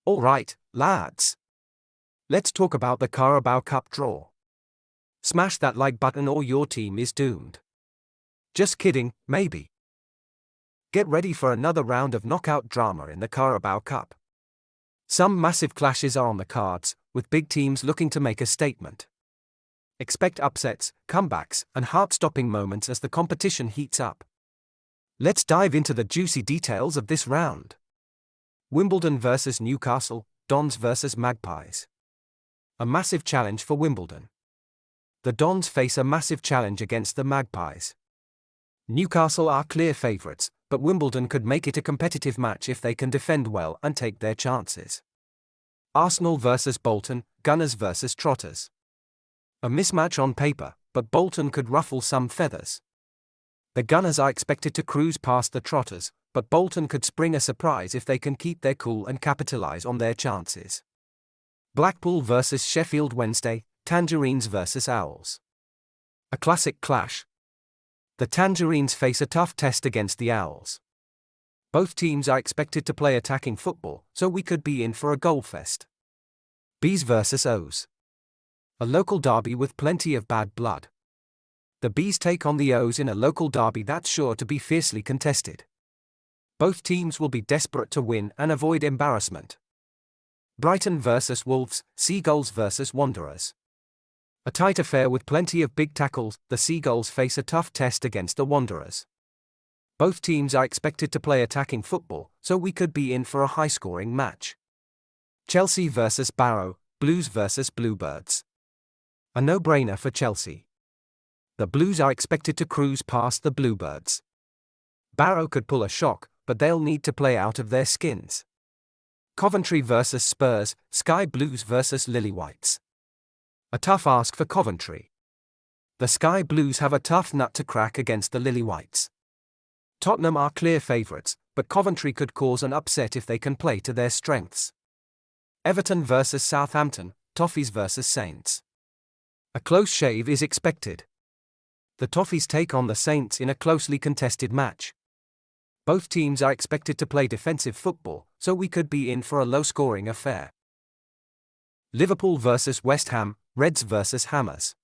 Alright, lads. Let's talk about the Carabao Cup draw. Smash that like button or your team is doomed. Just kidding, maybe. Get ready for another round of knockout drama in the Carabao Cup. Some massive clashes are on the cards, with big teams looking to make a statement. Expect upsets, comebacks, and heart-stopping moments as the competition heats up. Let's dive into the juicy details of this round. Wimbledon vs Newcastle, Dons vs Magpies. A massive challenge for Wimbledon. The Dons face a massive challenge against the Magpies. Newcastle are clear favourites, but Wimbledon could make it a competitive match if they can defend well and take their chances. Arsenal vs Bolton, Gunners vs Trotters. A mismatch on paper, but Bolton could ruffle some feathers. The Gunners are expected to cruise past the Trotters, but Bolton could spring a surprise if they can keep their cool and capitalise on their chances. Blackpool vs Sheffield Wednesday, Tangerines vs Owls. A classic clash. The Tangerines face a tough test against the Owls. Both teams are expected to play attacking football, so we could be in for a goal fest. Bees vs O's. A local derby with plenty of bad blood. The Bees take on the O's in a local derby that's sure to be fiercely contested. Both teams will be desperate to win and avoid embarrassment. Brighton vs Wolves, Seagulls vs Wanderers. A tight affair with plenty of big tackles, the Seagulls face a tough test against the Wanderers. Both teams are expected to play attacking football, so we could be in for a high-scoring match. Chelsea vs Barrow, Blues vs Bluebirds. A no-brainer for Chelsea. The Blues are expected to cruise past the Bluebirds. Barrow could pull a shock, but they'll need to play out of their skins. Coventry vs Spurs, Sky Blues vs Lily Whites. A tough ask for Coventry. The Sky Blues have a tough nut to crack against the Lily Whites. Tottenham are clear favourites, but Coventry could cause an upset if they can play to their strengths. Everton vs Southampton, Toffees vs Saints. A close shave is expected. The Toffees take on the Saints in a closely contested match. Both teams are expected to play defensive football, so we could be in for a low-scoring affair. Liverpool vs West Ham, Reds vs Hammers.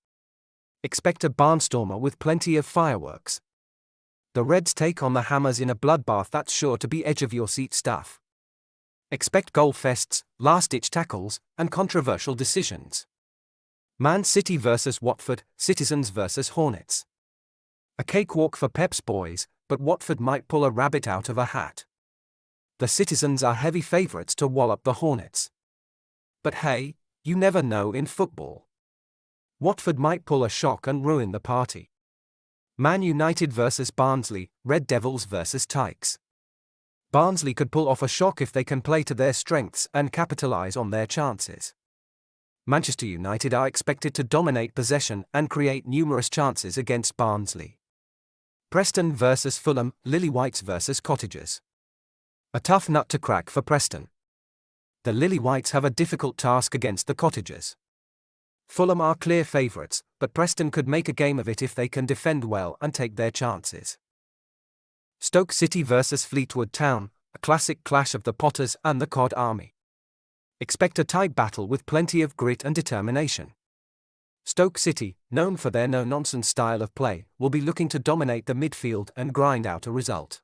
Expect a barnstormer with plenty of fireworks. The Reds take on the Hammers in a bloodbath that's sure to be edge-of-your-seat stuff. Expect goal fests, last-ditch tackles, and controversial decisions. Man City vs Watford, Citizens vs Hornets. A cakewalk for Pep's boys, but Watford might pull a rabbit out of a hat. The Citizens are heavy favourites to wallop the Hornets. But hey, you never know in football. Watford might pull a shock and ruin the party. Man United vs Barnsley, Red Devils vs Tykes. Barnsley could pull off a shock if they can play to their strengths and capitalise on their chances. Manchester United are expected to dominate possession and create numerous chances against Barnsley. Preston vs Fulham, Lily Whites vs Cottagers. A tough nut to crack for Preston. The Lily Whites have a difficult task against the Cottagers. Fulham are clear favourites, but Preston could make a game of it if they can defend well and take their chances. Stoke City vs Fleetwood Town, a classic clash of the Potters and the Cod Army. Expect a tight battle with plenty of grit and determination. Stoke City, known for their no-nonsense style of play, will be looking to dominate the midfield and grind out a result.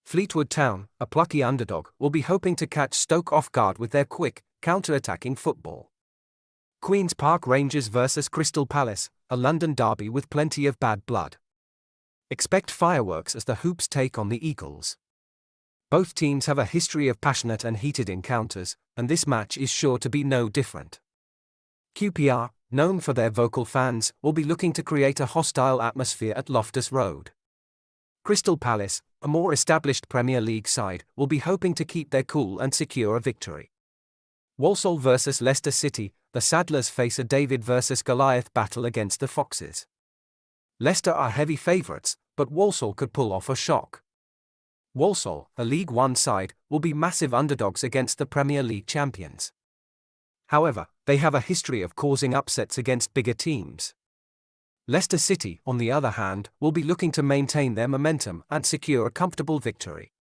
Fleetwood Town, a plucky underdog, will be hoping to catch Stoke off guard with their quick, counter-attacking football. Queen's Park Rangers vs Crystal Palace, a London derby with plenty of bad blood. Expect fireworks as the Hoops take on the Eagles. Both teams have a history of passionate and heated encounters, and this match is sure to be no different. QPR, known for their vocal fans, will be looking to create a hostile atmosphere at Loftus Road. Crystal Palace, a more established Premier League side, will be hoping to keep their cool and secure a victory. Walsall vs Leicester City, the Saddlers face a David vs Goliath battle against the Foxes. Leicester are heavy favourites, but Walsall could pull off a shock. Walsall, a League One side, will be massive underdogs against the Premier League champions. However, they have a history of causing upsets against bigger teams. Leicester City, on the other hand, will be looking to maintain their momentum and secure a comfortable victory.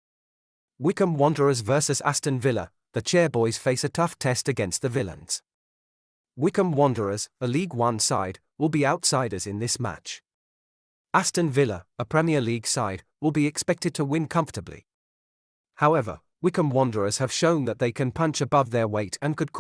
Wycombe Wanderers vs Aston Villa, the Chairboys face a tough test against the Villains. Wycombe Wanderers, a League One side, will be outsiders in this match. Aston Villa, a Premier League side, will be expected to win comfortably. However, Wycombe Wanderers have shown that they can punch above their weight and could cause